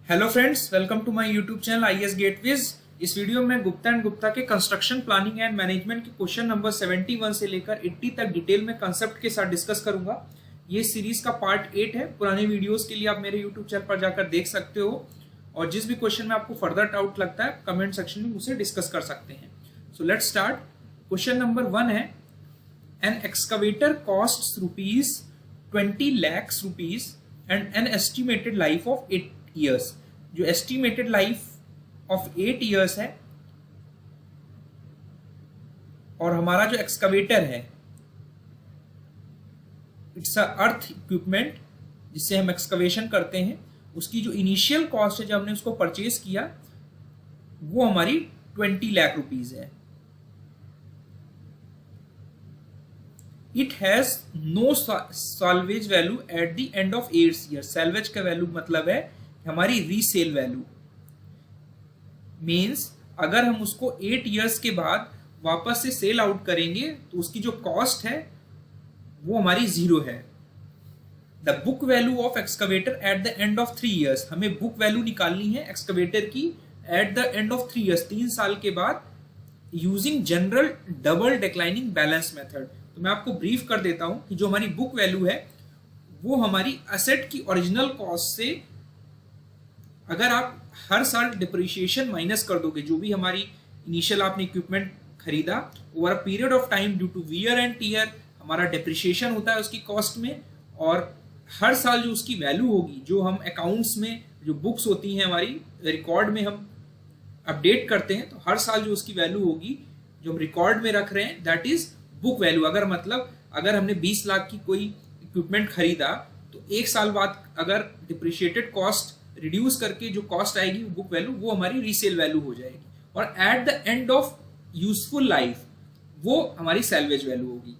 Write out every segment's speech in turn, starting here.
Hello friends, welcome to my YouTube channel IAS gateways. इस video में Gupta and Gupta के construction planning and management के question number 71 से लेकर 80 तक डिटेल में कंसेप्ट के साथ डिस्कस करूंगा। ये सीरीज का पार्ट 8 है। पुराने वीडियोस के लिए आप मेरे यूट्यूब चैनल पर जाकर देख सकते हो और जिस भी क्वेश्चन में आपको फर्दर डाउट लगता है कमेंट सेक्शन में मुझसे डिस्कस कर सकते हैं। So let's start. Question number 1 है, an excavator cost ₹20 lakhs and an estimated life of 8 years। जो एस्टिमेटेड लाइफ ऑफ 8 years है और हमारा जो एक्सकवेटर है इट्स अ अर्थ इक्विपमेंट जिससे हम एक्सकवेशन करते हैं, उसकी जो इनिशियल कॉस्ट है जब हमने उसको परचेज किया वो हमारी 20 लाख रुपीज है। It has no salvage value at the end of 8 years। Salvage का वैल्यू मतलब है हमारी रीसेल वैल्यू। मीन्स अगर हम उसको 8 years के बाद वापस से सेल आउट करेंगे तो उसकी जो कॉस्ट है वो हमारी 0 है। The book value of excavator eight the end of 3 years। हमें बुक वैल्यू निकालनी है एक्सकवेटर की eight the end of 3 years, 3 साल के बाद, using general double declining balance method. तो मैं आपको ब्रीफ कर देता हूं कि जो हमारी बुक वैल्यू है वो हमारी असेट की ओरिजिनल कॉस्ट से अगर आप हर साल डिप्रिशिएशन माइनस कर दोगे, जो भी हमारी इनिशियल आपने इक्विपमेंट खरीदा, over a period of time due to wear and tear हमारा डिप्रिशिएशन होता है उसकी कॉस्ट में, और हर साल जो उसकी वैल्यू होगी, जो हम अकाउंट्स में जो बुक्स होती हैं हमारी रिकॉर्ड में हम अपडेट करते हैं, तो हर साल जो उसकी वैल्यू होगी जो हम रिकॉर्ड में रख रहे हैं दैट इज बुक वैल्यू। अगर मतलब अगर हमने 20 लाख की कोई इक्विपमेंट खरीदा तो 1 साल बाद अगर डिप्रिशिएटेड कॉस्ट रिड्यूस करके जो कॉस्ट आएगी बुक वैल्यू वो हमारी रीसेल वैल्यू हो जाएगी, और eight the end of useful life वो हमारी सैल्वेज वैल्यू होगी।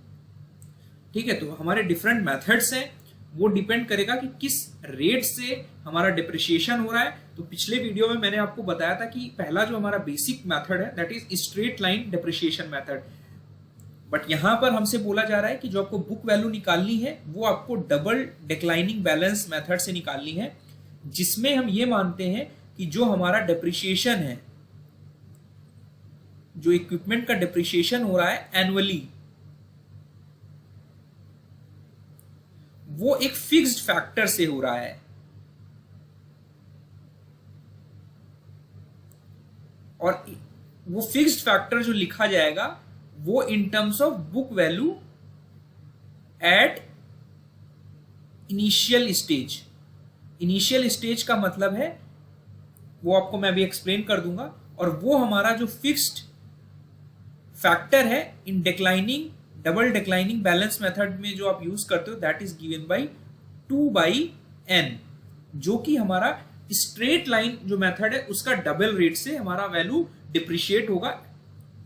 ठीक है, तो हमारे डिफरेंट मेथड्स हैं, वो डिपेंड करेगा कि किस रेट से हमारा डिप्रिशिएशन हो रहा है। तो पिछले वीडियो में मैंने आपको बताया था कि पहला जो हमारा बेसिक मेथड है that is straight line depreciation method, but यहां पर हमसे बोला जा रहा है कि जो आपको बुक वैल्यू निकालनी है वो आपको डबल डिक्लाइनिंग बैलेंस मेथड से निकालनी है, जिसमें हम ये मानते हैं कि जो हमारा डिप्रिशिएशन है, जो इक्विपमेंट का डिप्रिशिएशन हो रहा है एनुअली, वो एक फिक्स्ड फैक्टर से हो रहा है, और वो फिक्स्ड फैक्टर जो लिखा जाएगा वो in terms of book value at initial stage. Initial stage का मतलब है वो आपको मैं अभी एक्सप्लेन कर दूंगा, और वो हमारा जो फिक्स्ड फैक्टर है in declining double declining balance method में जो आप यूज करते हो that is given by 2/n, जो कि हमारा स्ट्रेट लाइन जो मेथड है उसका डबल रेट से हमारा वैल्यू डिप्रिशिएट होगा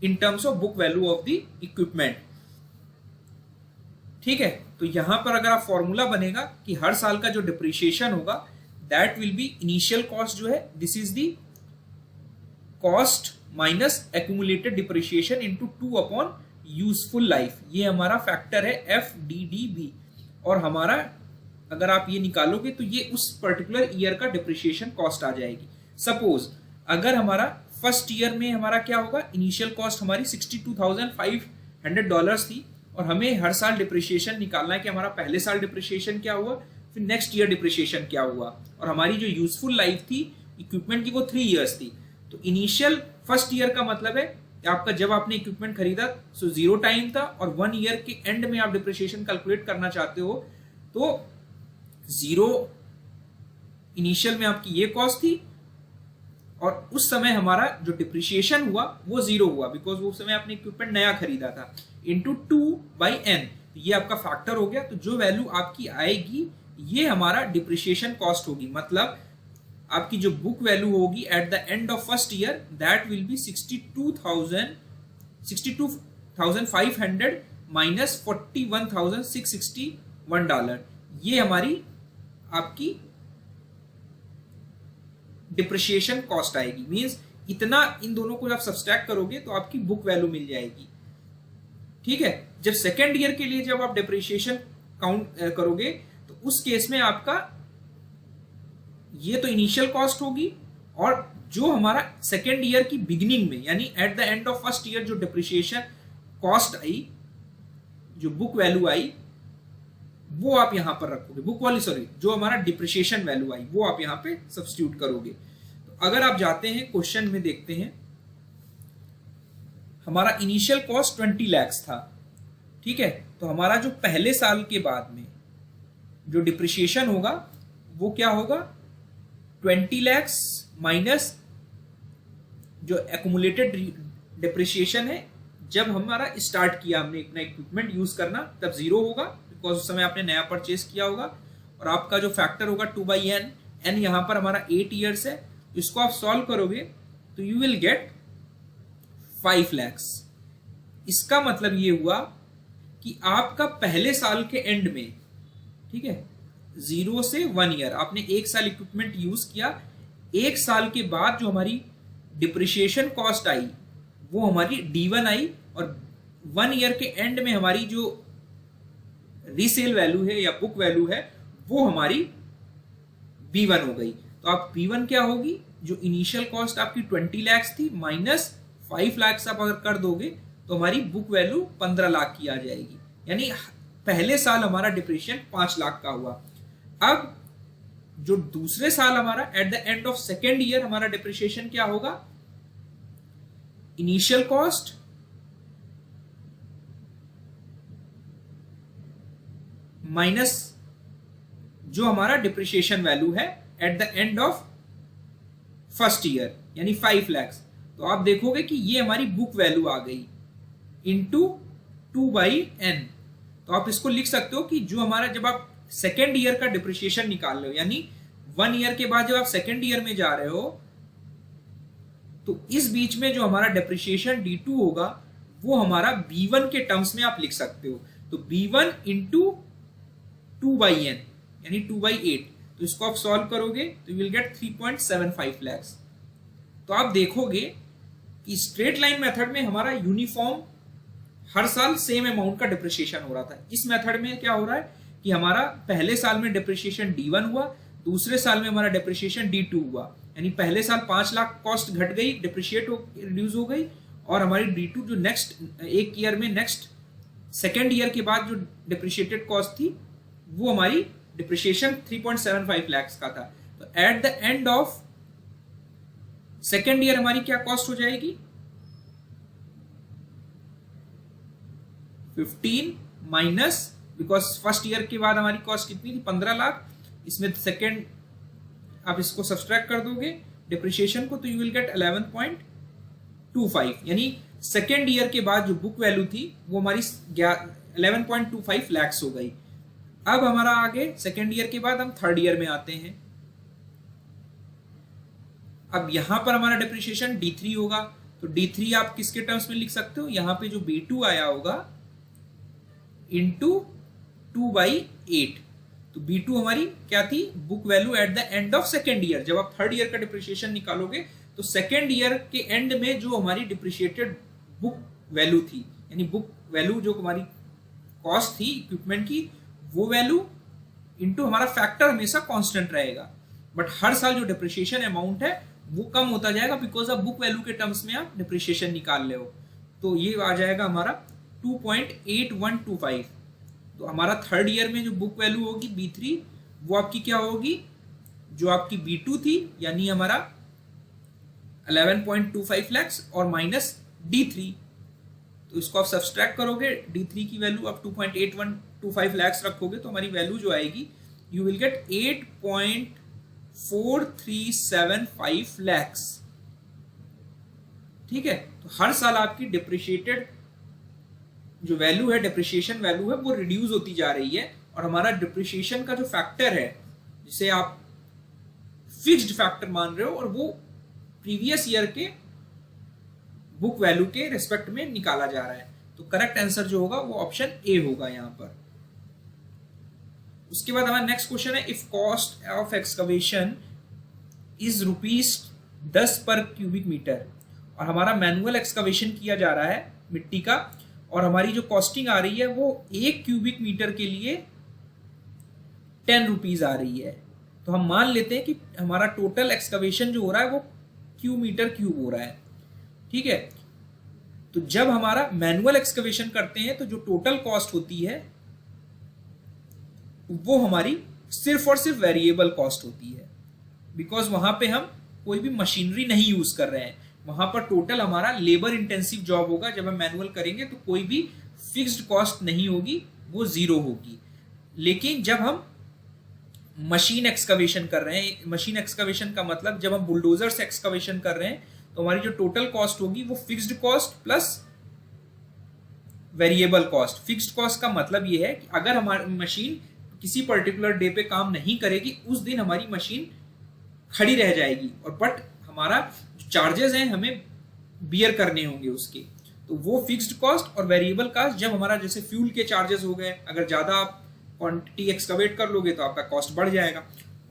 in terms of book value of the equipment. ठीक है, तो यहां पर अगर आप फॉर्मूला बनेगा कि हर साल का जो डिप्रिशिएशन होगा that will B initial cost जो है this is the cost minus accumulated depreciation into 2 upon useful life. ये हमारा फैक्टर है FDDB, और हमारा अगर आप ये निकालोगे तो ये उस पर्टिकुलर ईयर का डिप्रिशिएशन कॉस्ट आ जाएगी। सपोज अगर हमारा फर्स्ट ईयर में हमारा क्या होगा, इनिशियल कॉस्ट हमारी $62,500 थी, और हमें हर साल डिप्रिशिएशन निकालना है कि हमारा पहले साल डिप्रिशिएशन क्या हुआ, फिर नेक्स्ट ईयर डिप्रिशिएशन क्या हुआ, और हमारी जो यूजफुल लाइफ थी इक्विपमेंट की वो 3 years थी। तो इनिशियल फर्स्ट ईयर का मतलब है आपका जब आपने इक्विपमेंट खरीदा सो 0 टाइम था, और 1 year के एंड में आप डिप्रिशिएशन कैलकुलेट करना चाहते हो तो 0 इनिशियल में आपकी ये कॉस्ट थी, और उस समय हमारा जो डिप्रिशिएशन हुआ वो 0 हुआ बिकॉज वो उस समय आपने इक्विपमेंट नया खरीदा था, इंटू 2/n। ये आपका फैक्टर हो गया। तो जो वैल्यू आपकी आएगी ये हमारा डिप्रिशिएशन कॉस्ट होगी, मतलब आपकी जो बुक वैल्यू होगी eight the end of first year that will B 62,500 minus $41,661। ये हमारी आपकी डिप्रिशिएशन कॉस्ट आएगी। मींस इतना इन दोनों को जब सब्सट्रैक्ट करोगे तो आपकी बुक वैल्यू मिल जाएगी। ठीक है, जब सेकेंड ईयर के लिए जब आप डिप्रिशिएशन काउंट करोगे तो उस केस में आपका ये तो इनिशियल कॉस्ट होगी, और जो हमारा सेकेंड ईयर की बिगिनिंग में यानी eight the end of first year जो डिप्रिसिएशन कॉस्ट आई, जो बुक वैल्यू आई, वो आप यहां पर रखोगे, बुक वाली सॉरी जो हमारा डिप्रिसिएशन वैल्यू आई वो आप यहां पे सब्स्टिट्यूट करोगे। तो अगर आप जाते हैं क्वेश्चन में देखते हैं, हमारा इनिशियल कॉस्ट 20 लाख था, ठीक है, तो हमारा जो पहले साल के बाद में जो डिप्रिसिएशन होगा वो क्या होगा, 20 लाख माइनस जो एक्यूमुलेटेड डिप्रिसिएशन है जब हमारा स्टार्ट किया हमने अपना इक्विपमेंट यूज करना, तब 0 होगा बिकॉज उस समय आपने नया परचेज किया होगा, और आपका जो फैक्टर होगा 2/n, n यहां पर हमारा 8 ईयर्स है, इसको आप सॉल्व करोगे तो यू विल गेट 5 लाख। इसका मतलब ये हुआ कि आपका पहले साल के एंड में, ठीक है, 0 से 1 ईयर आपने 1 साल इक्विपमेंट यूज किया, 1 साल के बाद जो हमारी डिप्रिसिएशन कॉस्ट आई वो हमारी D1 आई, और 1 ईयर के एंड में हमारी जो रीसेल वैल्यू है या बुक वैल्यू है वो हमारी B1 हो गई। तो आप B1 क्या होगी, जो इनिशियल कॉस्ट आपकी 20 लाख थी माइनस 5 लाख आप अगर कर दोगे तो हमारी बुक वैल्यू 15 लाख की आ जाएगी, यानी पहले साल हमारा डिप्रिसिएशन 5 लाख का हुआ। अब जो दूसरे साल हमारा eight the end of second year हमारा डिप्रिसिएशन क्या होगा, इनिशियल कॉस्ट माइनस जो हमारा डिप्रिसिएशन वैल्यू है at the end of first year यानी 5 लाख। तो आप देखोगे कि ये हमारी बुक वैल्यू आ गई इंटू 2/n। तो आप इसको लिख सकते हो कि जो हमारा, जब आप सेकेंड ईयर का डिप्रिसिएशन निकाल रहे हो यानी 1 ईयर के बाद जब आप सेकेंड ईयर में जा रहे हो, तो इस बीच में जो हमारा डिप्रिसिएशन D2 होगा वो हमारा B1 के टर्म्स में आप लिख सकते हो। तो B1 इंटू 2/n यानी 2/8, तो इसको आप सॉल्व करोगे तो यू विल गेट 3.75 लाख। तो आप देखोगे कि स्ट्रेट लाइन मेथड में हमारा यूनिफॉर्म हर साल सेम अमाउंट का डिप्रिसिएशन हो रहा था। इस मेथड में क्या हो रहा है कि हमारा पहले साल में डिप्रिसिएशन D1 हुआ, दूसरे साल में हमारा डिप्रिसिएशन D2 हुआ, यानी पहले साल 5 लाख कॉस्ट घट गई, रिड्यूस हो गई, और हमारी D2 जो नेक्स्ट एक ईयर में नेक्स्ट सेकेंड ईयर के बाद जो डिप्रिशिएटेड कॉस्ट थी वो हमारी डिप्रिसिएशन 3.75 लाख का था। तो eight the end of second year हमारी क्या कॉस्ट हो जाएगी, 15 माइनस, बिकॉज फर्स्ट ईयर के बाद हमारी कॉस्ट कितनी थी 15 लाख, इसमें सेकेंड आप इसको सब्सट्रैक्ट कर दोगे डिप्रिसिएशन को तो यू विल गेट 11.25, यानी सेकेंड ईयर के बाद जो बुक वैल्यू थी वो हमारी 11.25 लाख हो गई। अब हमारा आगे सेकेंड ईयर के बाद हम थर्ड ईयर में आते हैं। अब यहां पर हमारा डिप्रिसिएशन D3 होगा, तो D3 आप किसके टर्म्स में लिख सकते हो, यहां पे जो B2 आया होगा इंटू 2/8। तो B2 हमारी क्या थी, book value at the end of second year. जब आप थर्ड ईयर का डिप्रिसिएशन निकालोगे तो सेकेंड ईयर के एंड में जो हमारी डिप्रिशिएटेड बुक वैल्यू थी, यानी बुक वैल्यू जो हमारी कॉस्ट थी इक्विपमेंट की, वो वैल्यू इनटू हमारा फैक्टर हमेशा कांस्टेंट रहेगा, बट हर साल जो डिप्रिसिएशन अमाउंट है वो कम होता जाएगा बिकॉज ऑफ बुक वैल्यू के टर्म्स में आप डिप्रिसिएशन निकाल रहे हो। तो ये आ जाएगा हमारा 2.8125। तो हमारा थर्ड ईयर में जो बुक वैल्यू होगी B3 वो आपकी क्या होगी, जो आपकी B2 थी यानी हमारा 11.25 लाख और माइनस D3। तो इसको आप सब्सट्रैक्ट करोगे, D3 की वैल्यू आप 2.8125 लाख रखोगे तो हमारी वैल्यू जो आएगी यू विल गेट 8.4375 लाख। ठीक है, तो हर साल आपकी डिप्रिशिएटेड जो वैल्यू है, डिप्रिशिएशन वैल्यू है, वो रिड्यूस होती जा रही है, और हमारा डिप्रिशिएशन का जो फैक्टर है जिसे आप फिक्स्ड फैक्टर मान रहे हो, और वो प्रीवियस ईयर के बुक वैल्यू के रिस्पेक्ट में निकाला जा रहा है। तो करेक्ट आंसर जो होगा वो ऑप्शन ए होगा यहां पर। उसके बाद हमारा नेक्स्ट क्वेश्चन है, if cost of excavation is ₹10 पर क्यूबिक मीटर, और हमारा मैनुअल एक्सकवेशन किया जा रहा है मिट्टी का, और हमारी जो कॉस्टिंग आ रही है वो 1 क्यूबिक मीटर के लिए ₹10 आ रही है। तो हम मान लेते हैं कि हमारा टोटल एक्सकवेशन जो हो रहा है वो क्यू मीटर क्यूब हो रहा है, ठीक है। तो जब हमारा मैनुअल एक्सकवेशन करते हैं तो जो टोटल कॉस्ट होती है वो हमारी सिर्फ और सिर्फ वेरिएबल कॉस्ट होती है, बिकॉज वहां पे हम कोई भी मशीनरी नहीं यूज कर रहे हैं। वहां पर टोटल हमारा लेबर इंटेंसिव जॉब होगा। जब हम मैनुअल करेंगे तो कोई भी फिक्स्ड कॉस्ट नहीं होगी, वो जीरो होगी। लेकिन जब हम मशीन एक्सकवेशन कर रहे हैं, मशीन एक्सकवेशन का मतलब जब हम बुलडोजर से एक्सकवेशन कर रहे हैं तो हमारी जो टोटल कॉस्ट होगी वो fixed cost plus variable cost. Fixed cost का मतलब ये है कि अगर हमारी मशीन किसी पर्टिकुलर डे पे काम नहीं करेगी, उस दिन हमारी मशीन खड़ी रह जाएगी, और बट हमारा जो चार्जेस हैं हमें बियर करने होंगे उसके। तो वो फिक्स्ड कॉस्ट और वेरिएबल कॉस्ट, जब हमारा जैसे फ्यूल के चार्जेस हो गए, अगर ज्यादा आप क्वांटिटी एक्सकवेट कर लोगे तो आपका कॉस्ट बढ़ जाएगा,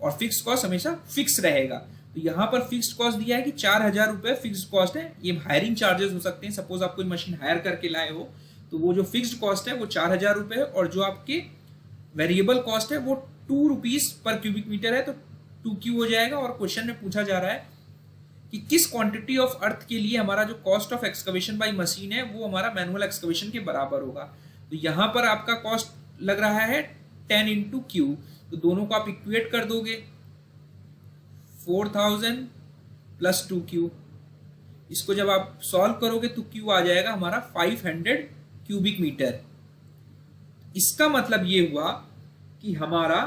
और फिक्स्ड कॉस्ट हमेशा फिक्स रहेगा। तो यहाँ पर फिक्स्ड कॉस्ट दिया है कि 4,000 रुपए फिक्स्ड कॉस्ट है। ये हायरिंग चार्जेस हो सकते हैं, सपोज आप कोई मशीन हायर करके लाए हो तो वो जो फिक्स्ड कॉस्ट है वो 4,000 रुपए है, और जो आपके वेरिएबल कॉस्ट है वो 2 रुपीज पर क्यूबिक मीटर है, तो 2Q हो जाएगा। और क्वेश्चन में पूछा जा रहा है कि किस क्वांटिटी ऑफ अर्थ के लिए हमारा जो cost of excavation by machine है वो हमारा मैनुअल एक्सकवेशन के बराबर होगा। तो यहाँ पर आपका कॉस्ट लग रहा है 10 × Q, तो दोनों को आप इक्वेट कर दोगे, 4,000 + 2Q। इसको जब आप सॉल्व करोगे तो Q आ जाएगा हमारा 500 क्यूबिक मीटर। इसका मतलब ये हुआ कि हमारा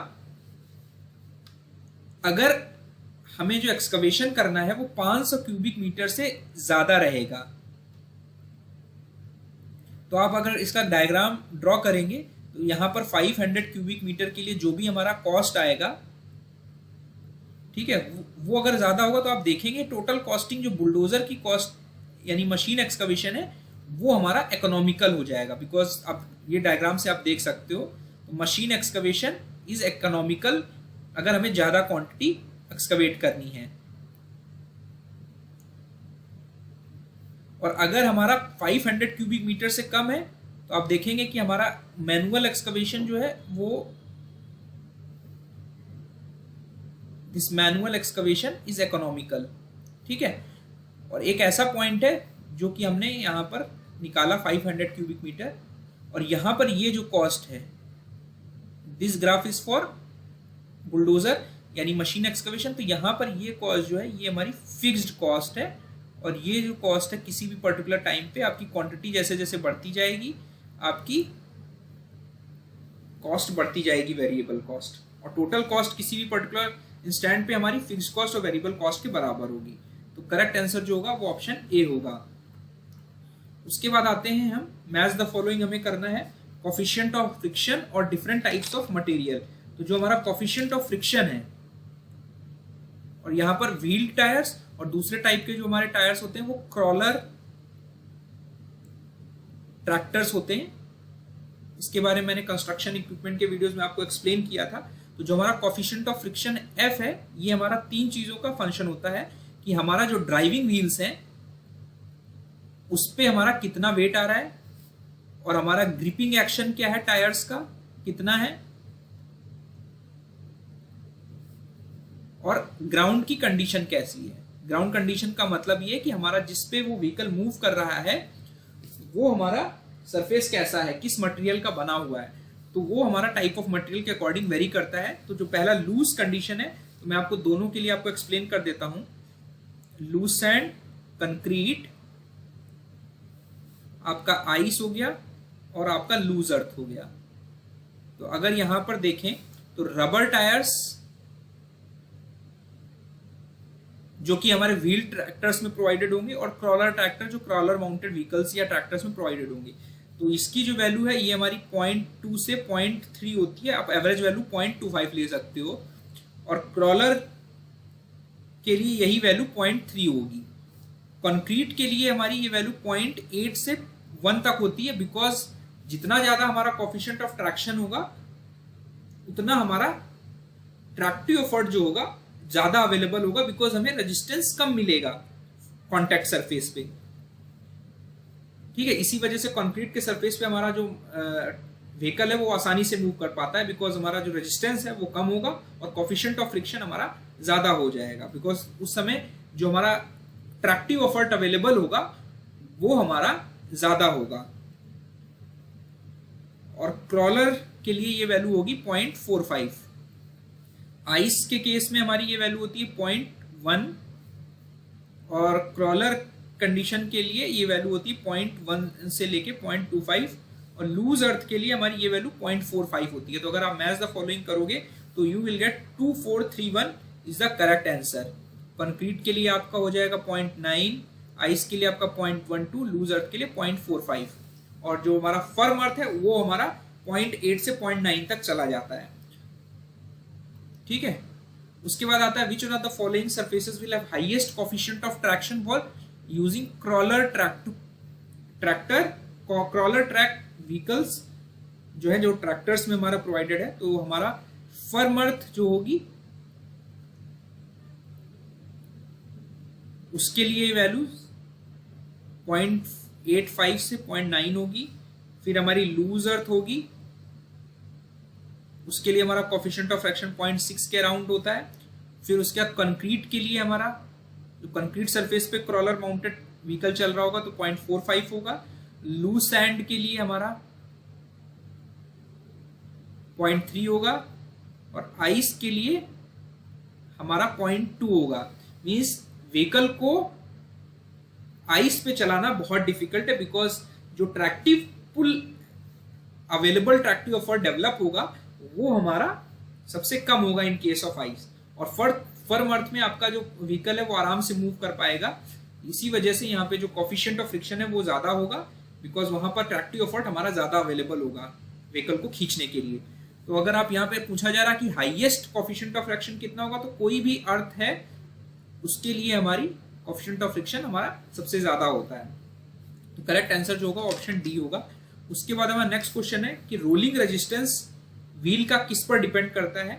अगर हमें जो एक्सकवेशन करना है वो 500 क्यूबिक मीटर से ज्यादा रहेगा, तो आप अगर इसका डायग्राम ड्रॉ करेंगे तो यहां पर 500 क्यूबिक मीटर के लिए जो भी हमारा कॉस्ट आएगा, ठीक है, वो अगर ज्यादा होगा तो आप देखेंगे टोटल कॉस्टिंग जो बुलडोजर की कॉस्ट यानी मशीन एक्सकवेशन है वो हमारा इकोनॉमिकल हो जाएगा। बिकॉज अब ये डायग्राम से आप देख सकते हो तो मशीन एक्सकवेशन इज इकोनॉमिकल अगर हमें ज्यादा क्वांटिटी एक्सकवेट करनी है। और अगर हमारा 500 क्यूबिक मीटर से कम है तो आप देखेंगे कि हमारा मैनुअल एक्सकवेशन जो है वो this manual excavation is economical, ठीक है। और एक ऐसा पॉइंट है जो कि हमने यहां पर निकाला 500 क्यूबिक मीटर, और यहां पर ये जो कॉस्ट है, this graph is for bulldozer यानी मशीन एक्सकवेशन। तो यहां पर ये कॉस्ट जो है ये हमारी फिक्स्ड कॉस्ट है, और ये जो कॉस्ट है किसी भी पर्टिकुलर टाइम पे आपकी क्वांटिटी जैसे जैसे बढ़ती जाएगी आपकी कॉस्ट बढ़ती जाएगी, वेरिएबल कॉस्ट, और टोटल कॉस्ट किसी भी पर्टिकुलर इंस्टेंट पे हमारी फिक्स्ड कॉस्ट और वेरिएबल कॉस्ट के बराबर होगी। तो करेक्ट आंसर जो होगा वो ऑप्शन ए होगा। उसके बाद आते हैं हम मैच द फॉलोइंग, हमें करना है कोफिशिएंट ऑफ फ्रिक्शन और डिफरेंट टाइप्स ऑफ मटेरियल। तो जो हमारा कोफिशिएंट ऑफ फ्रिक्शन है, और यहाँ पर व्हील टायर्स और दूसरे टाइप के जो हमारे टायर्स होते हैं वो क्रॉलर ट्रैक्टर्स होते हैं। इसके बारे में मैंने कंस्ट्रक्शन इक्विपमेंट के वीडियोस में आपको एक्सप्लेन किया था। तो जो हमारा कोफिशिएंट ऑफ फ्रिक्शन F है, ये हमारा 3 चीजों का फंक्शन होता है कि हमारा जो ड्राइविंग व्हील्स हैं उस पे हमारा कितना वेट आ रहा है, और हमारा ग्रिपिंग एक्शन क्या है टायर्स का कितना है, और ग्राउंड की कंडीशन कैसी है। ग्राउंड कंडीशन का मतलब ये कि हमारा जिस पे वो व्हीकल मूव कर रहा है वो हमारा सरफेस कैसा है, किस मटेरियल का बना हुआ है। तो वो हमारा टाइप ऑफ मटेरियल के अकॉर्डिंग वेरी करता है। तो जो पहला लूज कंडीशन है, तो मैं आपको दोनों के लिए आपको एक्सप्लेन कर देता हूं। लूज सैंड, कंक्रीट, आपका आइस हो गया, और आपका लूज अर्थ हो गया। तो अगर यहां पर देखें तो रबर टायर्स जो कि हमारे व्हील ट्रैक्टर्स में प्रोवाइडेड होंगे, और क्रॉलर ट्रैक्टर जो क्रॉलर माउंटेड व्हीकल्स या ट्रैक्टर्स में प्रोवाइडेड होंगे। तो इसकी जो वैल्यू है ये हमारी 0.2 से 0.3 होती है। आप एवरेज वैल्यू 0.25 ले सकते हो, और क्रॉलर के लिए यही वैल्यू 0.3 होगी। कंक्रीट के लिए हमारी ये वैल्यू 0.8 से 1 तक होती है, बिकॉज जितना ज्यादा हमारा कोफिशिएंट ऑफ ट्रैक्शन होगा उतना हमारा ट्रैक्टिव एफर्ट जो होगा ज्यादा अवेलेबल होगा, बिकॉज हमें रेजिस्टेंस कम मिलेगा कॉन्टैक्ट सरफेस पे, ठीक है। इसी वजह से कंक्रीट के सरफेस पे हमारा जो व्हीकल है वो आसानी से मूव कर पाता है, बिकॉज हमारा जो रेजिस्टेंस है वो कम होगा और कोफिशिएंट ऑफ फ्रिक्शन हमारा ज्यादा हो जाएगा, बिकॉज उस समय जो हमारा ट्रैक्टिव एफर्ट अवेलेबल होगा वो हमारा ज्यादा होगा। और क्रॉलर के लिए ये वैल्यू होगी 0.45। आइस के केस में हमारी ये वैल्यू होती है 0.1 और क्रॉलर कंडीशन के लिए ये वैल्यू होती है 0.1 से लेके 0.25 और लूज अर्थ के लिए हमारी ये वैल्यू 0.45 होती है। तो अगर आप मैच द फॉलोइंग करोगे तो you will gate 2431 is the correct answer. Concrete के लिए आपका हो जाएगा 0.9, आइस के लिए आपका 0.12, लूज अर्थ के लिए 0.45 और जो हमारा फर्म अर्थ है वो हमारा 0.8 से 0.9 तक चला जाता है। ठीक है, उसके बाद आता है which one of the following surfaces will have highest coefficient of traction for using crawler tractor. Crawler track vehicles जो है, जो ट्रैक्टर्स में हमारा प्रोवाइडेड है, तो हमारा फर्म अर्थ जो होगी उसके लिए वैल्यू 0.85 से 0.9 होगी। फिर हमारी लूज अर्थ होगी, उसके लिए हमारा कोफिशिएंट ऑफ फ्रैक्शन 0.6 के अराउंड होता है। फिर उसके बाद कंक्रीट के लिए हमारा जो कंक्रीट सरफेस पे क्रॉलर माउंटेड व्हीकल चल रहा होगा तो 0.45 होगा। लूज सैंड के लिए हमारा 0.3 होगा और आइस के लिए हमारा 0.2 होगा। मींस व्हीकल को आइस पे चलाना बहुत डिफिकल्ट है, बिकॉज जो ट्रैक्टिव पुल अवेलेबल ट्रैक्टिव एफर्ट डेवलप होगा वो हमारा सबसे कम होगा इन केस ऑफ आइस। और फर्म अर्थ में आपका जो व्हीकल है वो आराम से मूव कर पाएगा। इसी वजह से यहाँ पे जो कोफिशिएंट ऑफ फ्रिक्शन है वो ज्यादा होगा, बिकॉज वहां पर ट्रैक्टिव एफर्ट हमारा ज्यादा अवेलेबल होगा व्हीकल को खींचने के लिए। तो अगर आप यहाँ पे पूछा जा रहा कि हाईएस्ट कोफिशिएंट ऑफ फ्रिक्शन कितना होगा, तो कोई भी अर्थ है उसके लिए हमारी कोफिशिएंट ऑफ फ्रिक्शन हमारा सबसे ज्यादा होता है। तो करेक्ट आंसर जो होगा ऑप्शन डी होगा। उसके बाद हमारा नेक्स्ट क्वेश्चन है कि रोलिंग रेजिस्टेंस व्हील का किस पर डिपेंड करता है।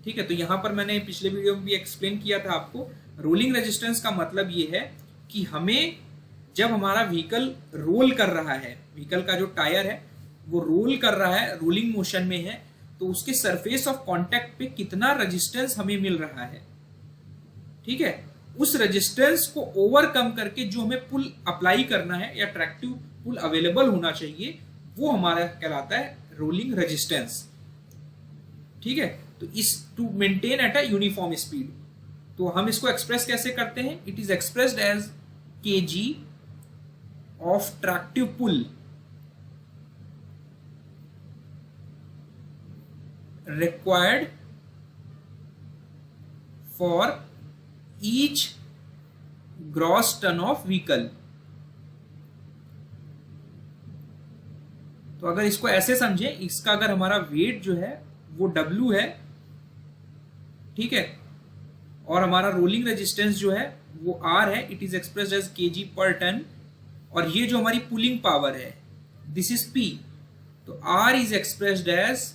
ठीक है, तो यहां पर मैंने पिछले वीडियो में भी एक्सप्लेन किया था आपको। रोलिंग रेजिस्टेंस का मतलब ये है कि हमें जब हमारा व्हीकल रोल कर रहा है, व्हीकल का जो टायर है वो रोल कर रहा है, रोलिंग मोशन में है, तो उसके सरफेस ऑफ कांटेक्ट पे कितना रेजिस्टेंस हमें मिल रहा है। ठीक है, उस रेजिस्टेंस को ओवरकम करके जो हमें पुल अप्लाई करना है या ट्रैक्टिव पुल अवेलेबल होना चाहिए वो हमारा कहलाता है रोलिंग रेजिस्टेंस। ठीक है, तो इस to maintain at a uniform speed, तो हम इसको एक्सप्रेस कैसे करते हैं? It is expressed as kg of tractive pull required for each gross ton of vehicle। तो अगर इसको ऐसे समझे, इसका अगर हमारा वेट जो है वो W है, ठीक है, और हमारा रोलिंग रेजिस्टेंस जो है वो R है, it is expressed as kg per ton, और ये जो हमारी पुलिंग पावर है दिस इज P, तो R इज एक्सप्रेस्ड एज,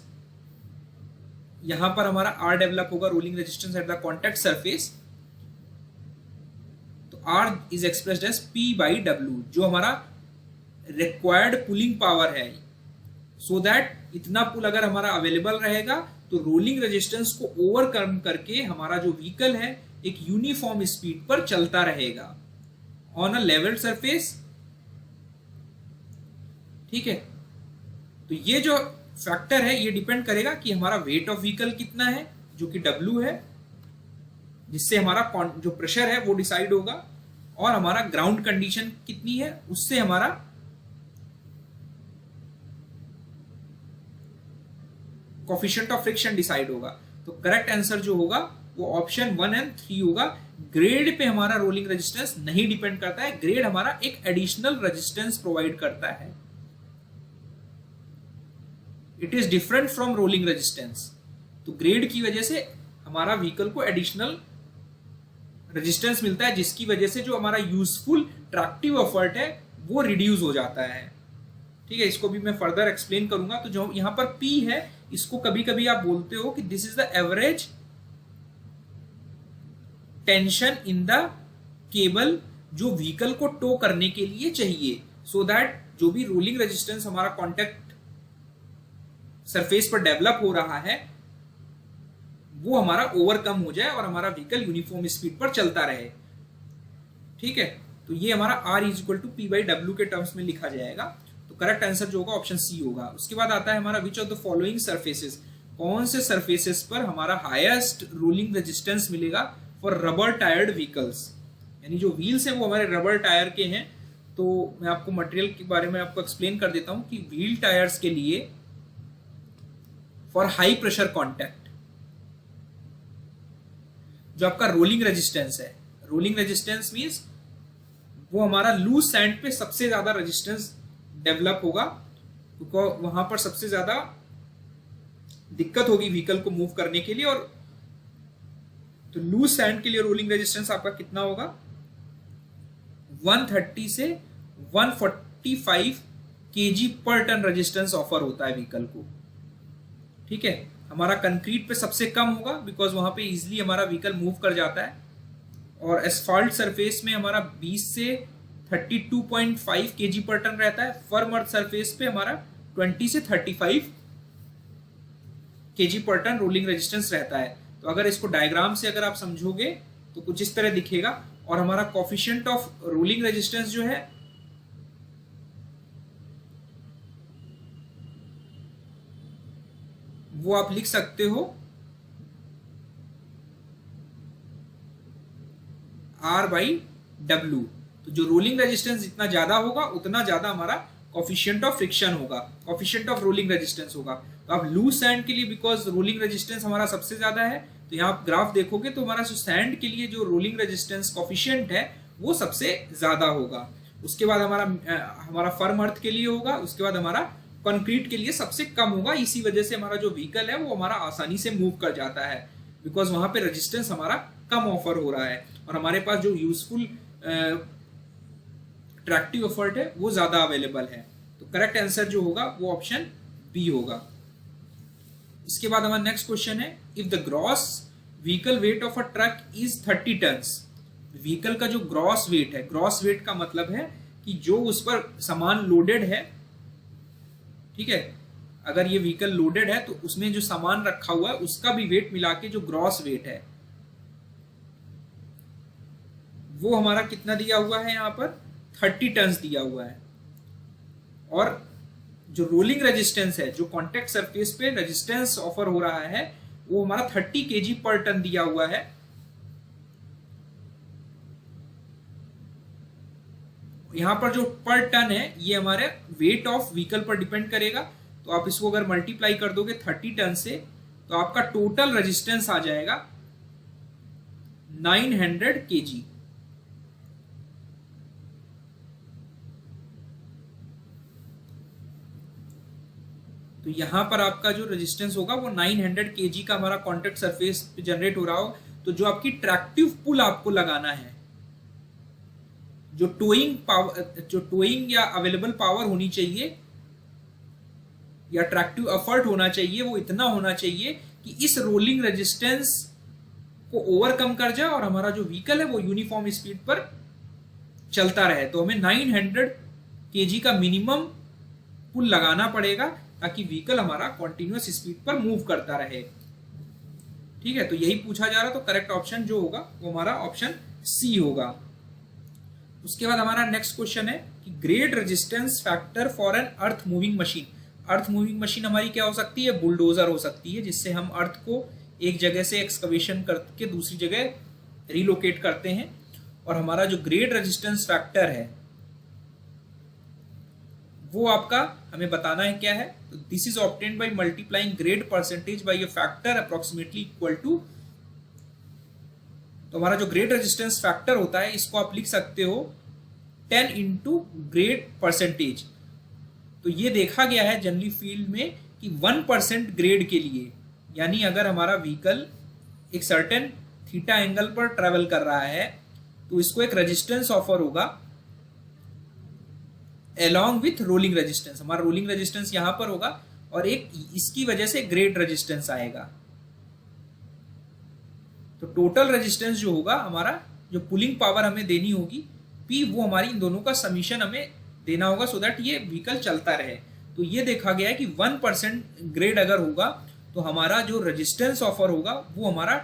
यहां पर हमारा R डेवलप होगा rolling resistance at the contact surface, तो R is expressed as P by W, जो हमारा रिक्वायर्ड पुलिंग पावर है, सो दैट इतना पुल अगर हमारा अवेलेबल रहेगा तो रोलिंग रेजिस्टेंस को ओवरकम करके हमारा जो व्हीकल है एक यूनिफॉर्म स्पीड पर चलता रहेगा ऑन अ लेवल सरफेस। ठीक है, तो ये जो फैक्टर है ये डिपेंड करेगा कि हमारा वेट ऑफ व्हीकल कितना है, जो कि W है, जिससे हमारा जो प्रेशर है वो डिसाइड होगा, और हमारा ग्राउंड कंडीशन कितनी है उससे हमारा कोफिशिएंट ऑफ फ्रिक्शन डिसाइड होगा। तो करेक्ट आंसर जो होगा वो ऑप्शन 1 एंड 3 होगा। ग्रेड पे हमारा रोलिंग रेजिस्टेंस नहीं डिपेंड करता है, ग्रेड हमारा एक एडिशनल रेजिस्टेंस प्रोवाइड करता है, it is different from rolling resistance. तो ग्रेड की वजह से हमारा व्हीकल को एडिशनल रेजिस्टेंस मिलता है, जिसकी वजह से जो हमारा यूजफुल ट्रैक्टिव एफर्ट है वो रिड्यूस हो जाता है। ठीक है, इसको भी मैं फर्दर एक्सप्लेन करूंगा। तो जो यहां पर P है, इसको कभी कभी आप बोलते हो कि this is the average tension in the cable जो व्हीकल को टो करने के लिए चाहिए, सो दैट जो भी रोलिंग रेजिस्टेंस हमारा कॉन्टैक्ट सरफेस पर डेवलप हो रहा है वो हमारा ओवरकम हो जाए और हमारा व्हीकल यूनिफॉर्म स्पीड पर चलता रहे। ठीक है, तो ये हमारा R is equal to P by W के टर्म्स में लिखा जाएगा। तो करेक्ट आंसर जो होगा ऑप्शन सी होगा। उसके बाद आता है हमारा which of the following surfaces, कौन से सर्फेसेस पर हमारा हाईएस्ट रोलिंग रेजिस्टेंस मिलेगा फॉर रबर टायर्ड व्हीकल्स, यानी जो व्हील्स हैं वो हमारे रबर टायर के हैं। तो मैं आपको मटेरियल के बारे में आपको एक्सप्लेन कर देता हूं कि व्हील टायर्स के लिए फॉर हाई प्रेशर कॉन्टैक्ट जो आपका रोलिंग रेजिस्टेंस है, रोलिंग रेजिस्टेंस मींस वो हमारा लूज सैंड पे सबसे ज्यादा रेजिस्टेंस डेवलप होगा, क्योंकि वहां पर सबसे ज्यादा दिक्कत होगी व्हीकल को मूव करने के लिए। और तो लूज सैंड के लिए रोलिंग रेजिस्टेंस आपका कितना होगा, 130 से 145 kg per ton resistance offer होता है व्हीकल को। ठीक है, हमारा कंक्रीट पे सबसे कम होगा बिकॉज वहां पे इजीली हमारा व्हीकल मूव कर जाता है, और एस्फाल्ट सरफेस में हमारा 20 से 32.5 kg पर टन रहता है। फर्म अर्थ सरफेस पे हमारा 20 से 35 kg per ton rolling resistance रहता है। तो अगर इसको डायग्राम से अगर आप समझोगे तो कुछ इस तरह दिखेगा, और हमारा कोफिशिएंट ऑफ रोलिंग रेजिस्टेंस जो है वो आप लिख सकते हो R बाई W। तो जो रोलिंग रेजिस्टेंस जितना ज्यादा होगा उतना ज्यादा हमारा कोफिशिएंट ऑफ फ्रिक्शन होगा, कोफिशिएंट ऑफ रोलिंग रेजिस्टेंस होगा। तो आप लूज सैंड के लिए बिकॉज रोलिंग रेजिस्टेंस हमारा सबसे ज्यादा है, तो यहाँ आप ग्राफ देखोगे तो हमारा जो सैंड के लिए जो रोलिंग रेजिस्टेंस कोफिशिएंट है वो सबसे ज्यादा होगा। उसके बाद हमारा फर्म अर्थ के लिए होगा, उसके बाद हमारा कंक्रीट के लिए सबसे कम होगा। इसी वजह से हमारा जो व्हीकल है वो हमारा आसानी से मूव कर जाता है, बिकॉज वहां पे रेजिस्टेंस हमारा कम ऑफर हो रहा है और हमारे पास जो यूजफुल ट्रैक्टिव एफर्ट है वो ज्यादा अवेलेबल है। तो करेक्ट आंसर जो होगा वो ऑप्शन बी होगा। इसके बाद हमारा नेक्स्ट क्वेश्चन है, if the gross vehicle weight of a truck is 30 tons. Vehicle का जो ग्रॉस वेट है, ग्रॉस वेट का मतलब है कि जो उस पर सामान लोडेड है, ठीक है, अगर ये व्हीकल लोडेड है तो उसमें जो सामान रखा हुआ है उसका भी वेट मिला के जो ग्रॉस वेट है वो हमारा कितना दिया हुआ है, यहाँ पर 30 टन्स दिया हुआ है। और जो रोलिंग रेजिस्टेंस है, जो कॉन्टैक्ट सरफेस पे रेजिस्टेंस ऑफर हो रहा है वो हमारा 30 kg पर टन दिया हुआ है। यहां पर जो पर टन है ये हमारे वेट ऑफ व्हीकल पर डिपेंड करेगा। तो आप इसको अगर मल्टीप्लाई कर दोगे 30 टन से तो आपका टोटल रेजिस्टेंस आ जाएगा 900 kg। तो यहां पर आपका जो रेजिस्टेंस होगा वो 900 kg का हमारा कॉन्टैक्ट सरफेस पे जनरेट हो रहा हो। तो जो आपकी ट्रैक्टिव पुल आपको लगाना है, जो टोइंग या अवेलेबल पावर होनी चाहिए या ट्रैक्टिव एफर्ट होना चाहिए, वो इतना होना चाहिए कि इस रोलिंग रेजिस्टेंस को ओवरकम कर जाए और हमारा जो व्हीकल है वो यूनिफॉर्म स्पीड पर चलता रहे। तो हमें 900 kg का मिनिमम पुल लगाना पड़ेगा ताकि व्हीकल हमारा कॉन्टिन्यूअस स्पीड पर मूव करता रहे। ठीक है, तो यही पूछा जा रहा, तो करेक्ट ऑप्शन जो होगा वो हमारा ऑप्शन सी होगा। उसके बाद हमारा नेक्स्ट क्वेश्चन है कि grade resistance factor for an earth moving machine. Earth moving machine हमारी क्या हो सकती है, बुलडोजर हो सकती है, जिससे हम अर्थ को एक जगह से एक्सकवेशन करके दूसरी जगह रिलोकेट करते हैं। और हमारा जो ग्रेड रेजिस्टेंस फैक्टर है वो आपका हमें बताना है क्या है। तो this is obtained by multiplying grade percentage by a factor approximately equal to. तो हमारा जो ग्रेड रेजिस्टेंस फैक्टर होता है इसको आप लिख सकते हो 10 इंटू ग्रेड परसेंटेज। तो ये देखा गया है जनरली फील्ड में कि 1% ग्रेड के लिए, यानी अगर हमारा व्हीकल एक सर्टेन थीटा एंगल पर ट्रेवल कर रहा है तो इसको एक रेजिस्टेंस ऑफर होगा along with रोलिंग रेजिस्टेंस। हमारा रोलिंग रेजिस्टेंस यहां पर होगा और एक इसकी वजह से ग्रेड रेजिस्टेंस आएगा। तो टोटल रेजिस्टेंस जो होगा हमारा, जो पुलिंग पावर हमें देनी होगी P, वो हमारी इन दोनों का समीशन हमें देना होगा सो दैट ये व्हीकल चलता रहे। तो ये देखा गया है कि 1% ग्रेड अगर होगा तो हमारा जो रेजिस्टेंस ऑफर होगा वो हमारा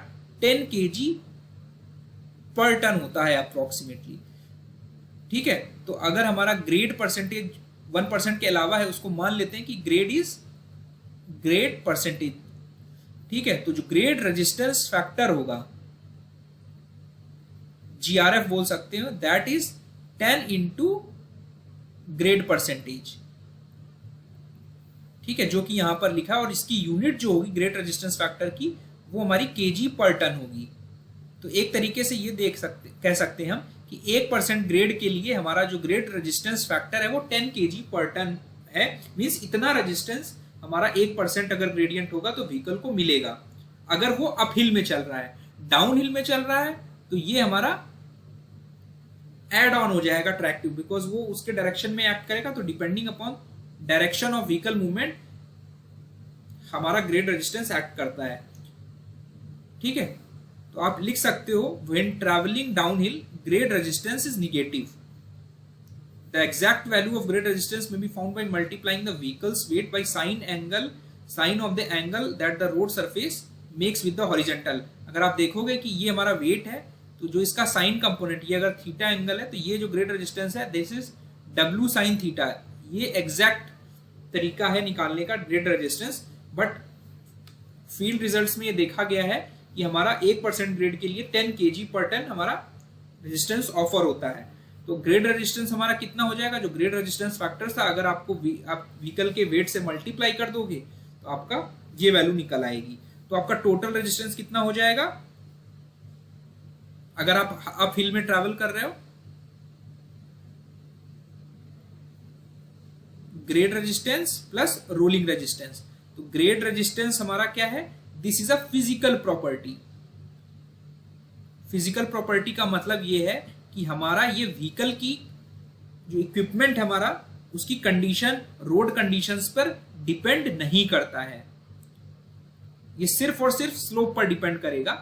10 kg पर टन होता है अप्रोक्सीमेटली। ठीक है, तो अगर हमारा ग्रेड परसेंटेज 1% के अलावा है उसको मान लेते हैं कि ग्रेड इज ग्रेड परसेंटेज। ठीक है, तो जो ग्रेड रेजिस्टेंस फैक्टर होगा GRF बोल सकते हो, that is 10 into grade percentage. ठीक है, जो कि यहां पर लिखा है, और इसकी यूनिट जो होगी ग्रेड रेजिस्टेंस फैक्टर की वो हमारी kg पर टन होगी। तो एक तरीके से ये कह सकते हैं हम कि 1% ग्रेड के लिए हमारा जो ग्रेड रेजिस्टेंस फैक्टर है वो 10 kg पर टन है। मींस इतना रेजिस्टेंस हमारा 1% अगर ग्रेडियंट होगा तो व्हीकल को मिलेगा, अगर वो अप हिल में चल रहा है। डाउन हिल में चल रहा है तो ये हमारा एड ऑन हो जाएगा ट्रैक्टिव, बिकॉज वो उसके डायरेक्शन में एक्ट करेगा। तो depending upon direction of vehicle movement हमारा ग्रेड रेजिस्टेंस एक्ट करता है। ठीक है, तो आप लिख सकते हो when travelling downhill grade resistance is negative. The exact value of grade resistance may be found by multiplying the vehicle's weight by sine of the angle that the road surface makes with the horizontal. अगर आप देखोगे कि ये हमारा wait है तो जो इसका साइन कंपोनेंट, ये अगर थीटा एंगल है तो ये जो ग्रेड रेजिस्टेंस है this is W sine theta. ये एग्जैक्ट तरीका है निकालने का grade resistance, but field results में ये देखा गया है कि हमारा 1% ग्रेड के लिए 10 kg पर टन हमारा रेजिस्टेंस ऑफर होता है। तो ग्रेड रेजिस्टेंस हमारा कितना हो जाएगा, जो ग्रेड रेजिस्टेंस फैक्टर था, अगर आपको आप व्हीकल के वेट से मल्टीप्लाई कर दोगे तो आपका ये वैल्यू निकल आएगी। तो आपका टोटल रेजिस्टेंस कितना हो जाएगा अगर आप अप हिल में ट्रैवल कर रहे हो, grade resistance plus rolling resistance. तो ग्रेड रेजिस्टेंस हमारा क्या है, this is a physical property. Physical property का मतलब ये है कि हमारा ये व्हीकल की जो इक्विपमेंट हमारा उसकी कंडीशन रोड कंडीशंस पर डिपेंड नहीं करता है, ये सिर्फ और सिर्फ स्लोप पर डिपेंड करेगा।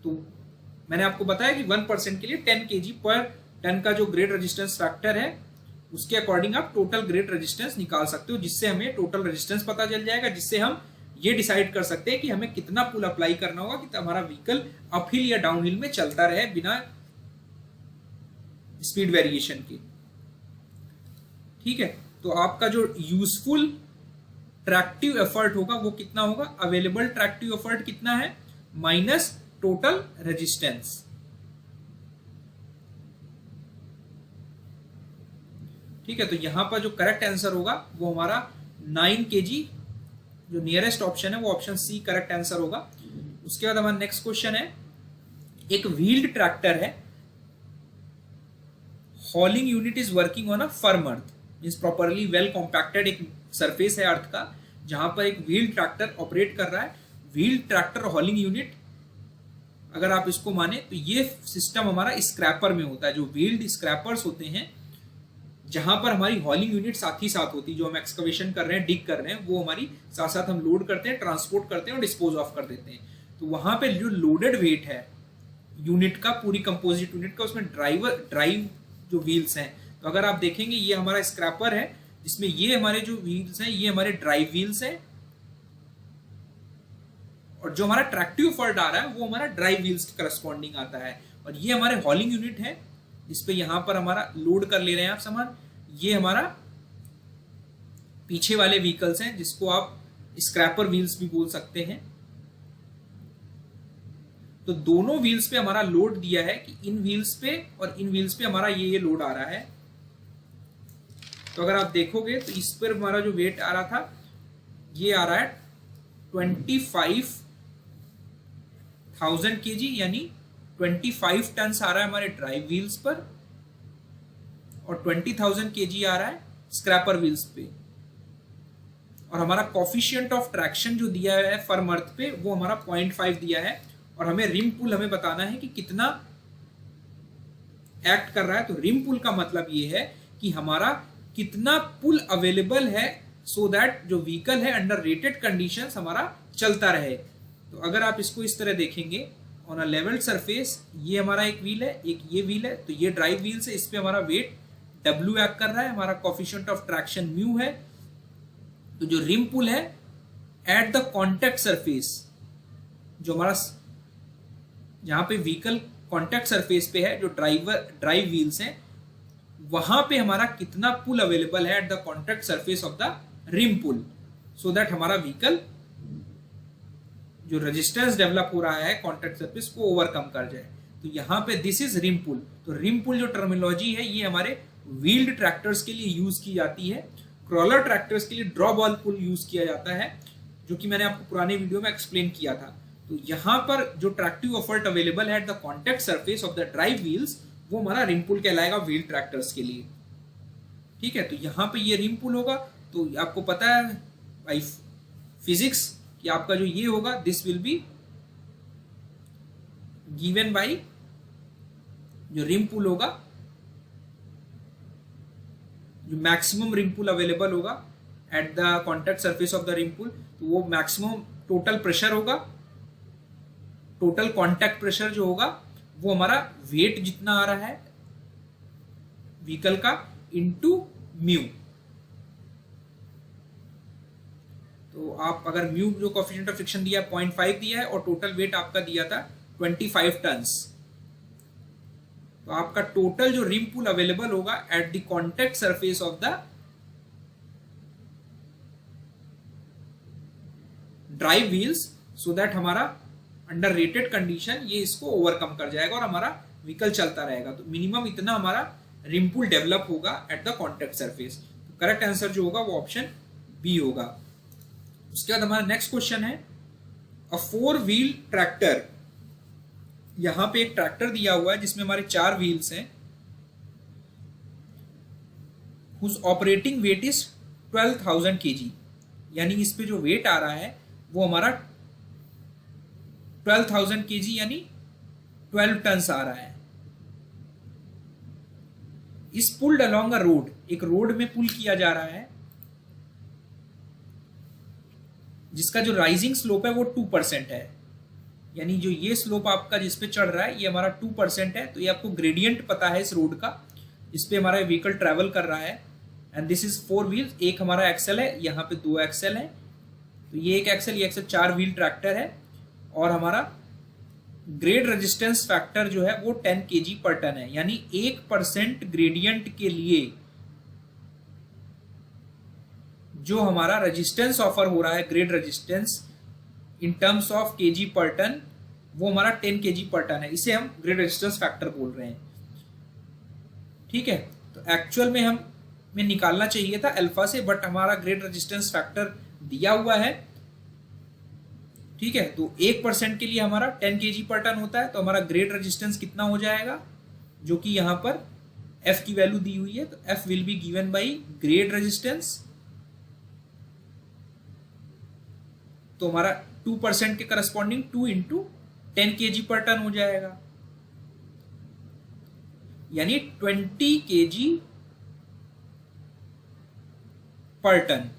तो मैंने आपको बताया कि 1% के लिए 10 kg पर टन का जो ग्रेड रेजिस्टेंस फैक्टर है उसके अकॉर्डिंग आप टोटल ग्रेड रेजिस्टेंस निकाल सकते हो, जिससे हमें टोटल रेजिस्टेंस पता चल जाएगा, जिससे हम ये डिसाइड कर सकते हैं कि हमें कितना पुल अप्लाई करना होगा कि हमारा व्हीकल अपहिल या डाउनहिल में चलता रहे बिना स्पीड वेरिएशन के। ठीक है, तो आपका जो यूजफुल ट्रैक्टिव एफर्ट होगा वो कितना होगा, अवेलेबल ट्रैक्टिव एफर्ट कितना है माइनस टोटल रेजिस्टेंस। ठीक है, तो यहां पर जो करेक्ट आंसर होगा वो हमारा 9 kg, जो नियरेस्ट ऑप्शन है वो ऑप्शन सी करेक्ट आंसर होगा। उसके बाद हमारा नेक्स्ट क्वेश्चन है, एक व्हील्ड ट्रैक्टर है, हॉलिंग unit is working on a firm earth, means properly well compacted एक सरफेस है अर्थ का जहां पर एक व्हील्ड ट्रैक्टर ऑपरेट कर रहा है। व्हील्ड ट्रैक्टर हॉलिंग यूनिट अगर आप इसको माने तो ये सिस्टम हमारा स्क्रैपर में होता है। जो व्हील्ड स्क्रैपर्स होते हैं जहां पर हमारी हॉलिंग यूनिट साथ ही साथ होती है, जो हम एक्सकवेशन कर रहे हैं, डिग कर रहे हैं, वो हमारी साथ साथ हम लोड करते हैं, ट्रांसपोर्ट करते हैं और डिस्पोज ऑफ कर देते हैं। तो वहां पे जो लोडेड वेट है यूनिट का, पूरी कंपोजिट यूनिट का, उसमें ड्राइव जो व्हील्स हैं, तो अगर आप देखेंगे ये हमारा स्क्रैपर है जिसमें ये हमारे जो व्हील्स हैं ये हमारे ड्राइव व्हील्स हैं, और जो हमारा ट्रैक्टिव एफर्ट आ रहा है वो हमारा ड्राइव व्हील्स के करस्पॉन्डिंग आता है। और ये हमारे हॉलिंग यूनिट है जिसपे यहां पर हमारा लोड कर ले रहे हैं आप सामान। ये हमारा पीछे वाले व्हीकल्स हैं जिसको आप स्क्रैपर व्हील्स भी बोल सकते हैं। तो दोनों व्हील्स पे हमारा लोड दिया है कि इन व्हील्स पे और इन व्हील्स पे हमारा ये लोड आ रहा है। तो अगर आप देखोगे तो इस पर हमारा जो वेट आ रहा था ये आ रहा है 25,000 kg, यानी 25 टन आ रहा है हमारे ड्राइव व्हील्स पर और 20,000 kg आ रहा है स्क्रैपर व्हील्स पे। और हमारा कोफिशिएंट ऑफ ट्रैक्शन जो दिया है फर्म अर्थ पे वो हमारा 0.5 दिया है, और हमें रिम पुल हमें बताना है कि कितना एक्ट कर रहा है। तो रिम पुल का मतलब ये है कि हमारा कितना पुल अवेलेबल है सो दैट जो व्हीकल है अंडर रेटेड कंडीशंस हमारा चलता रहे। तो अगर आप इसको इस तरह देखेंगे, ऑन अ लेवल सरफेस ये हमारा एक व्हील है, एक ये व्हील है, तो ये ड्राइव व्हील्स है, इस पे हमारा वेट W एक्ट कर रहा है, हमारा कोफिशिएंट ऑफ ट्रैक्शन म्यू है। तो जो रिम पुल है एट द कॉन्टैक्ट सरफेस, जो हमारा जहां पे व्हीकल कॉन्टैक्ट सरफेस पे है, जो ड्राइव व्हील्स हैं, वहां पे हमारा कितना पुल अवेलेबल है at the contact surface of the rim pull, so that हमारा व्हीकल जो रेजिस्टेंस डेवलप हो रहा है कॉन्टैक्ट सरफेस को ओवरकम कर जाए। तो यहाँ पे दिस इज रिम पुल। तो रिम पुल जो टर्मिनोलॉजी है ये हमारे व्हील्ड ट्रैक्टर्स के लिए यूज की जाती है। क्रॉलर ट्रैक्टर्स के लिए ड्रॉ बॉल पुल यूज किया जाता है, जो कि मैंने आपको पुराने वीडियो में एक्सप्लेन किया था। तो यहाँ पर जो ट्रैक्टिव एफर्ट अवेलेबल है at the contact surface of the drive wheels, वो हमारा रिम पुल कहलाएगा व्हील ट्रैक्टर्स के लिए। ठीक है, तो यहाँ पे ये रिम पुल होगा। तो आपको पता है भाई फिजिक्स कि आपका जो ये होगा this will be given by, जो रिम पुल होगा, जो मैक्सिमम रिम पुल अवेलेबल होगा eight the contact surface of the rim पुल, तो वो मैक्सिमम टोटल प्रेशर होगा, टोटल कॉन्टैक्ट प्रेशर जो होगा वो हमारा वेट जितना आ रहा है व्हीकल का इनटू म्यू। तो आप अगर म्यू जो कोएफिशिएंट ऑफ फ्रिक्शन दिया 0.5 दिया है और टोटल वेट आपका दिया था 25 टन्स, तो आपका टोटल जो रिम पुल अवेलेबल होगा eight the contact surface of the drive wheels, so that हमारा अंडर रेटेड कंडीशन ये इसको ओवरकम कर जाएगा और हमारा व्हीकल चलता रहेगा। तो मिनिमम इतना हमारा रिम पुल डेवलप होगा एट द कॉन्टैक्ट सरफेस। तो करेक्ट आंसर जो होगा वो ऑप्शन बी होगा। उसके बाद हमारा नेक्स्ट क्वेश्चन है अ 4 व्हील ट्रैक्टर। यहां पे एक ट्रैक्टर दिया हुआ है जिसमें हमारे 4 व्हील्स हैं, whose operating weight is 12,000 kg, यानी इस पे जो वेट आ रहा है वो हमारा 12,000 kg यानी 12 टन्स आ रहा है। इस पुल्ड अलोंग अ रोड, एक रोड में पुल किया जा रहा है जिसका जो राइजिंग स्लोप है वो 2% है, यानी जो ये स्लोप आपका जिस पे चढ़ रहा है ये हमारा 2% है। तो ये आपको ग्रेडियंट पता है इस रोड का, इस पे हमारा व्हीकल ट्रैवल कर रहा है। एंड दिस इज 4 व्हील्स, एक हमारा एक्सेल है, यहाँ पे 2 एक्सेल है। तो ये एक एक्सेल, ये एक्सेल 4 व्हील ट्रैक्टर है और हमारा ग्रेड रेजिस्टेंस फैक्टर जो है वो 10 kg पर टन है, यानी 1% ग्रेडियंट के लिए जो हमारा रेजिस्टेंस ऑफर हो रहा है, grade resistance in terms of kg per ton, वो हमारा 10 kg पर टन है। इसे हम ग्रेड रेजिस्टेंस फैक्टर बोल रहे हैं। ठीक है, तो एक्चुअल में हमें निकालना चाहिए था अल्फा से, बट हमारा ग्रेड रेजिस्टेंस फैक्टर दिया हुआ है। ठीक है, तो 1% के लिए हमारा 10 kg पर टन होता है, तो हमारा ग्रेड रेजिस्टेंस कितना हो जाएगा, जो कि यहां पर F की वैल्यू दी हुई है। तो F will be given by grade resistance, तो हमारा 2% के corresponding 2 into 10 kg per ton हो जाएगा, यानी 20 kg पर टन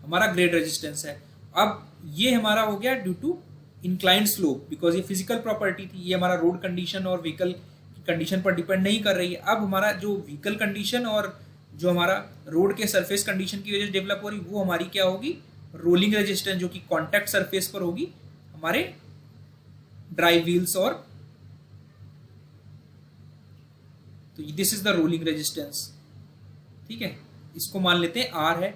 हमारा ग्रेड रेजिस्टेंस है। अब ये हमारा हो गया due to inclined slope, because ये फिजिकल प्रॉपर्टी थी, ये हमारा रोड कंडीशन और व्हीकल की कंडीशन पर डिपेंड नहीं कर रही है। अब हमारा जो व्हीकल कंडीशन और जो हमारा रोड के सरफेस कंडीशन की वजह से डेवलप हो रही, वो हमारी क्या होगी, रोलिंग रेजिस्टेंस, जो कि कॉन्टैक्ट सरफेस पर होगी हमारे ड्राइव व्हील्स। और तो this is the rolling resistance. ठीक है, इसको मान लेते हैं R है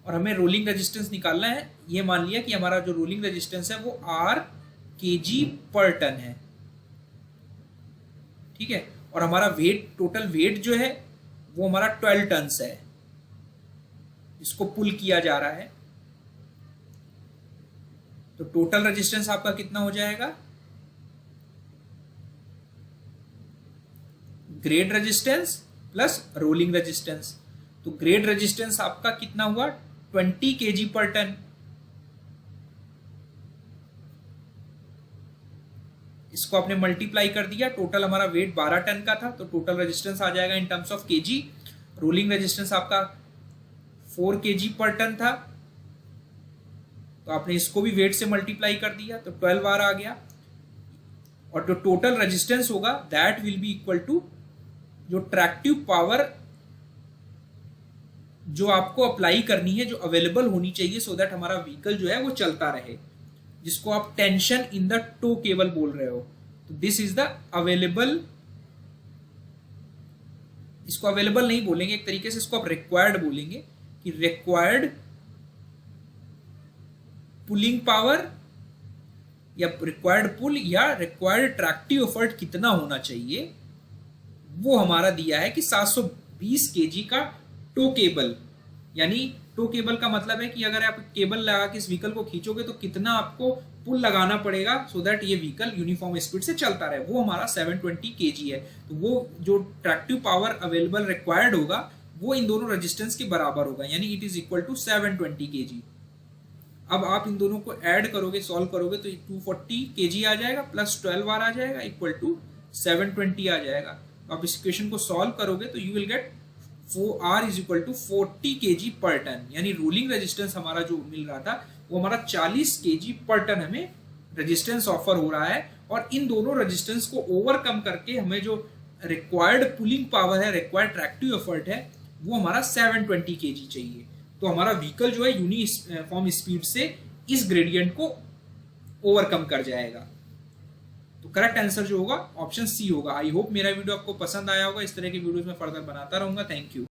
और हमें रोलिंग रेजिस्टेंस निकालना है। ये मान लिया कि हमारा जो रोलिंग रेजिस्टेंस है वो R kg पर टन है। ठीक है, और हमारा वेट, टोटल वेट जो है वो हमारा 12 टन्स है, इसको पुल किया जा रहा है। तो टोटल रेजिस्टेंस आपका कितना हो जाएगा, grade resistance plus rolling resistance. तो ग्रेड रेजिस्टेंस आपका कितना हुआ, 20 kg पर टन। इसको आपने मल्टीप्लाई कर दिया, टोटल हमारा वेट 12 टन का था, तो टोटल रेजिस्टेंस आ जाएगा in terms of kg। Rolling resistance आपका 4 kg पर टन था, तो आपने इसको भी वेट से मल्टीप्लाई कर दिया, तो 12 बार आ गया। और जो टोटल रेजिस्टेंस होगा that will be equal to जो ट्रैक्टिव पावर जो आपको अप्लाई करनी है, जो अवेलेबल होनी चाहिए सो दैट हमारा व्हीकल जो है वो चलता रहे, जिसको आप tension in the toe cable बोल रहे हो। तो दिस इज द अवेलेबल, इसको अवेलेबल नहीं बोलेंगे, एक तरीके से इसको आप रिक्वायर्ड बोलेंगे कि रिक्वायर्ड पुलिंग पावर या रिक्वायर्ड पुल या रिक्वायर्ड ट्रैक्टिव एफर्ट कितना होना चाहिए, वो हमारा दिया है कि 720 केजी का टो केबल। यानी टो केबल का मतलब है कि अगर आप केबल लगा के इस व्हीकल को खींचोगे तो कितना आपको पुल लगाना पड़ेगा सो दैट ये व्हीकल यूनिफॉर्म स्पीड से चलता रहे, वो हमारा 720 केजी है। तो वो जो ट्रैक्टिव पावर अवेलेबल रिक्वायर्ड होगा वो इन दोनों रेजिस्टेंस के बराबर होगा, यानी it is equal to 720 kg. अब आप इन दोनों को ऐड करोगे, सॉल्व करोगे तो 240 केजी आ जाएगा प्लस 12 आ जाएगा इक्वल टू 720 आ जाएगा। आप इस इक्वेशन को सॉल्व करोगे तो you will get R is equal to 40 kg per ton, यानी रोलिंग रेजिस्टेंस हमारा जो मिल रहा था वो हमारा 40 केजी पर टन हमें रेजिस्टेंस ऑफर हो रहा है। और इन दोनों रेजिस्टेंस को ओवरकम करके हमें जो रिक्वायर्ड पुलिंग पावर है, रिक्वायर्ड ट्रैक्टिव एफर्ट है, वो हमारा 720 केजी चाहिए। तो हमारा व्हीकल जो है यूनिफॉर्म स्पीड से इस ग्रेडियंट को ओवरकम कर जाएगा। तो करेक्ट आंसर जो होगा ऑप्शन सी होगा। आई होप मेरा वीडियो आपको पसंद आया होगा। इस तरह के वीडियोस में फर्दर बनाता रहूंगा। Thank you.